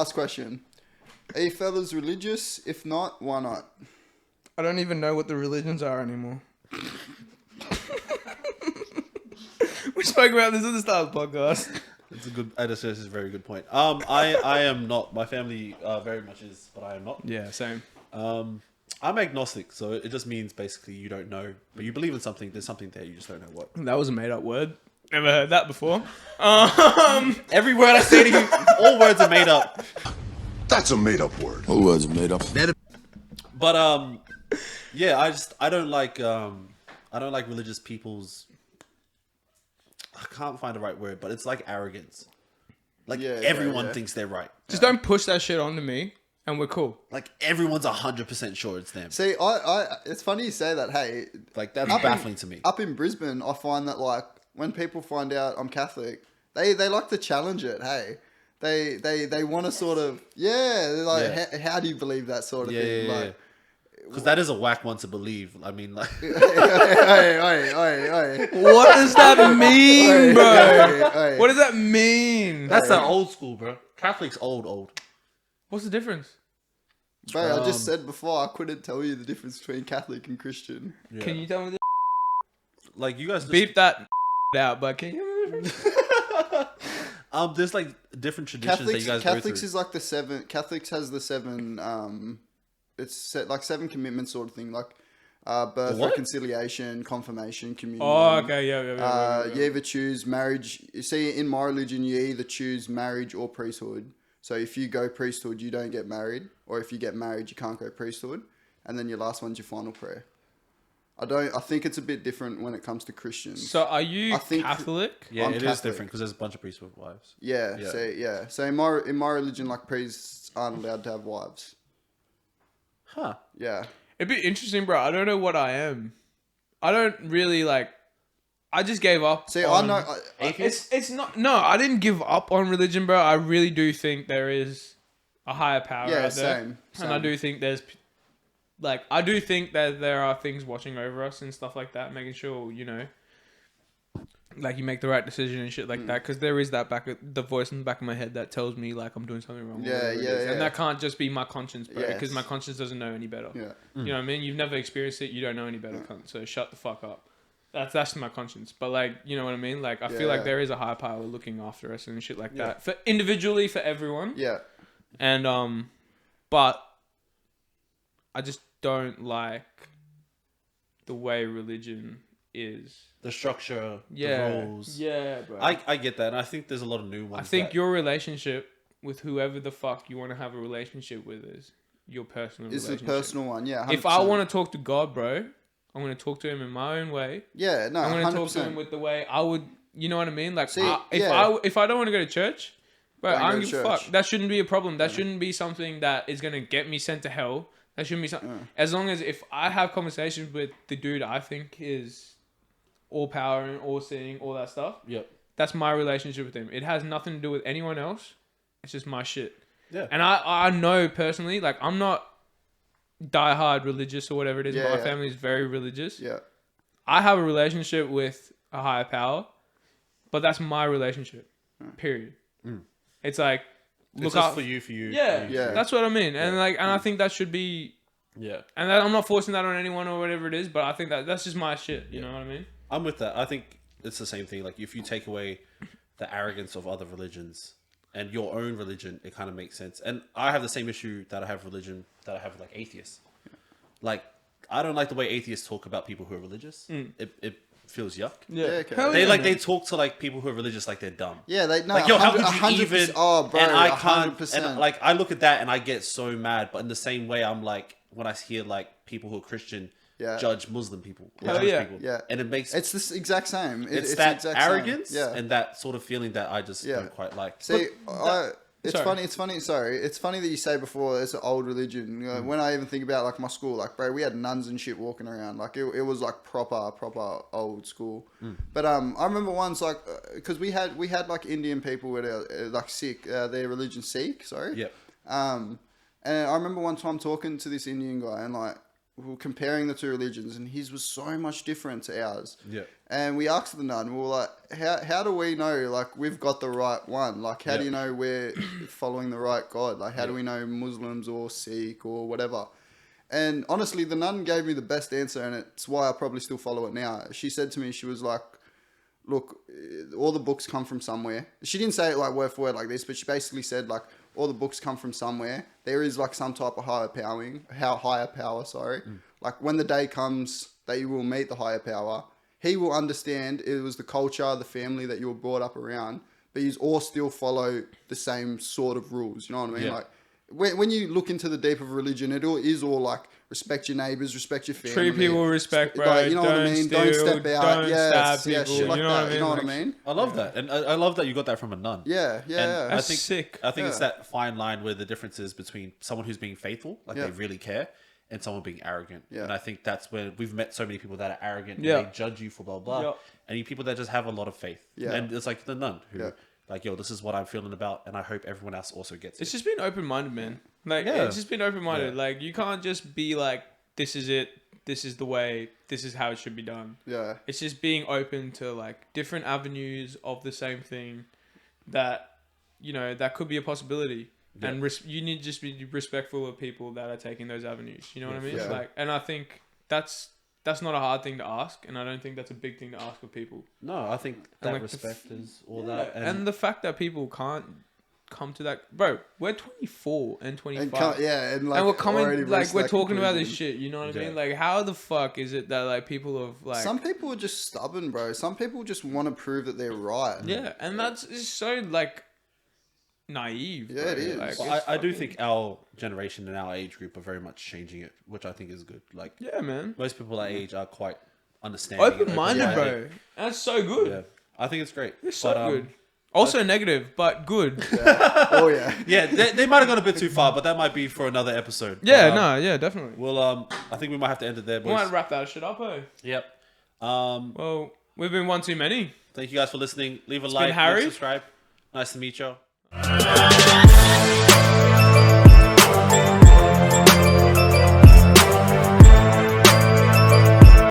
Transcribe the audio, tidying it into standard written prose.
last question. Are you fellas religious? If not, why not? I don't even know what the religions are anymore. We spoke about this at the start of the podcast. It's a good. This is a very good point. I am not. My family very much is, but I am not. Yeah, same. I'm agnostic, so it just means basically you don't know, but you believe in something. There's something there, you just don't know what. That was a made-up word. Never heard that before. Every word I say to you, all words are made up. That's a made-up word. All words are made up. But yeah, I don't like religious people's. I can't find the right word, but it's like arrogance. Like everyone thinks they're right. Just don't push that shit onto me, and we're cool. Like everyone's 100% sure it's them. See, I it's funny you say that. Hey, Like that's baffling to me. Up in Brisbane, I find that like when people find out I'm Catholic, they like to challenge it. Hey, they want to sort of they're like, how do you believe that sort of thing? Like, because that is a whack one to believe. I mean, like, hey. What does that mean, bro? Hey. What does that mean? that's that old school, bro. Catholics old. What's the difference? Bro, I just said before I couldn't tell you the difference between Catholic and Christian. Yeah. Can you tell me the Like you guys just, beep that out? But can you? there's like different traditions that you guys Catholics go through. is like the seven. Catholics has the seven. Like 7 commitments sort of thing, like birth, What? reconciliation, confirmation, communion. Oh, okay, yeah. You either choose marriage. You see, in my religion, you either choose marriage or priesthood. So if you go priesthood, you don't get married, or if you get married, you can't go priesthood. And then your last one's your final prayer. I think it's a bit different when it comes to Christians. So are you I think- Catholic? Yeah, I'm it is Catholic. different because there's a bunch of priests with wives. Yeah. Yeah. So in my religion, like priests aren't allowed to have wives. Huh. Yeah. It'd be interesting, bro. I don't know what I am. I don't really like. I just gave up. See, on, I know. It's not. No, I didn't give up on religion, bro. I really do think there is a higher power Yeah, out there, same. and I do think there's, like, I do think that there are things watching over us and stuff like that, making sure like you make the right decision and shit like that. Because there is that the voice in the back of my head that tells me like I'm doing something wrong. or whatever it is. And that can't just be my conscience, bro. Because my conscience doesn't know any better. Yeah. You know what I mean? You've never experienced it. You don't know any better, cunt. So shut the fuck up. That's my conscience. But like, you know what I mean? Like, I feel like there is a higher power looking after us and shit like that. For individually, for everyone. Yeah. And but I just don't like the way religion is. The structure, the rules. Yeah, bro. I get that, and I think there's a lot of new ones. I think your relationship with whoever the fuck you want to have a relationship with is your personal It's a relationship. personal one, yeah. 100%. If I want to talk to God, bro, I'm going to talk to him in my own way. Yeah, no, I'm going to 100%. talk to him with the way I would, you know what I mean? Like, See, if I don't want to go to church, bro, Don't I go don't to give a fuck. church. That shouldn't be a problem. That shouldn't be something that is going to get me sent to hell. That shouldn't be something. As long as if I have conversations with the dude I think is all power and all seeing, all that stuff, Yep. that's my relationship with him. It has nothing to do with anyone else. It's just my shit. Yeah. And I know personally, like, I'm not diehard religious or whatever it is. Yeah, My yeah. family is very religious. Yeah. I have a relationship with a higher power, but that's my relationship. Period. It's like, It's look just up for you. Yeah, Yeah. that's what I mean. And like, and I think that should be. Yeah. And I'm not forcing that on anyone or whatever it is, but I think that's just my shit. You know what I mean? I'm with that. I think it's the same thing. Like, if you take away the arrogance of other religions and your own religion, it kind of makes sense. And I have the same issue that I have religion that I have with, like, atheists. Like, I don't like the way atheists talk about people who are religious. It feels yuck. Yeah, okay. Hell They yeah, like man. they talk to like people who are religious like they're dumb. Yeah, they no. Like, yo, how 100 could you 100%. even? Oh, bro, and I can't. 100%. And like, I look at that and I get so mad. But in the same way, I'm like, when I hear like people who are Christian judge Muslim people, or Hell Jewish yeah. people, Yeah. and it makes It's this exact same. it's the that exact same. arrogance Yeah. and that sort of feeling that I just Yeah. don't quite like. See, it's Sorry. funny. It's funny. Sorry, it's funny that you say before it's an old religion. You know, when I even think about like my school, like bro, we had nuns and shit walking around. Like it was like proper old school. But I remember once like because we had like Indian people with like Sikh, their religion Sikh. Sorry. Yep. And I remember one time talking to this Indian guy and like we were comparing the two religions, and his was so much different to ours. Yeah. And we asked the nun, we were like, how do we know, like, we've got the right one? Like, how do you know we're following the right God? Like, how do we know Muslims or Sikh or whatever? And honestly, the nun gave me the best answer, and it's why I probably still follow it now. She said to me, she was like, look, all the books come from somewhere. She didn't say it like word for word like this, but she basically said, like, all the books come from somewhere. There is like some type of higher power, sorry. Like when the day comes that you will meet the higher power, he will understand it was the culture, the family that you were brought up around, but you all still follow the same sort of rules. You know what I mean? Yeah. Like when you look into the deep of religion, it all is all like respect your neighbors, respect your family. Treat people with respect, bro. Like, you know what I mean? Don't steal, step out. Don't Yes, stab yeah, people. shit like You know that. what I mean? You know what I Like, mean? I love that, and I love that you got that from a nun. Yeah, And yeah. I That's think, sick. I think it's Yeah. that fine line where the difference is between someone who's being faithful, like Yeah. they really care, and someone being arrogant. Yeah. And I think that's where we've met so many people that are arrogant Yeah. and they judge you for blah blah, Yeah. and you people that just have a lot of faith. Yeah. And it's like the nun who, Yeah. like, yo, this is what I'm feeling about, and I hope everyone else also gets It's it. just been open minded, man. Like Yeah. it's just been open minded. Yeah. Like you can't just be like, this is it, this is the way, this is how it should be done. Yeah. It's just being open to like different avenues of the same thing that, you know, that could be a possibility. Yeah. And you need to just be respectful of people that are taking those avenues. You know what I mean? Yeah. Like, and I think that's not a hard thing to ask, and I don't think that's a big thing to ask of people. No, I think that like, respect is all Yeah. that. And the fact that people can't come to that, bro. We're 24 and 25. And like and we're coming, already like, reached we're that talking about this conclusion. shit. You know what I Yeah. mean? Like, how the fuck is it that like people have like, Some people are just stubborn, bro. Some people just want to prove that they're right. yeah, and that's it's so like naive. Yeah, bro. it is. Like, Well, it's I do fucking- think our generation and our age group are very much changing it, which I think is good. Like Yeah, man. most people our age are quite understanding. and Open-minded, open-minded. bro. That's so good. Yeah, I think it's great. It's so But, good. Also negative, but good. Oh yeah. Yeah, they might have gone a bit too far, but that might be for another episode. Yeah, But, no, yeah, definitely. Well, I think we might have to end it there, We boys. might wrap that shit up, eh? Yep. Well, we've been one too many. Thank you guys for listening. Leave a been like, Harry. subscribe. Nice to meet you.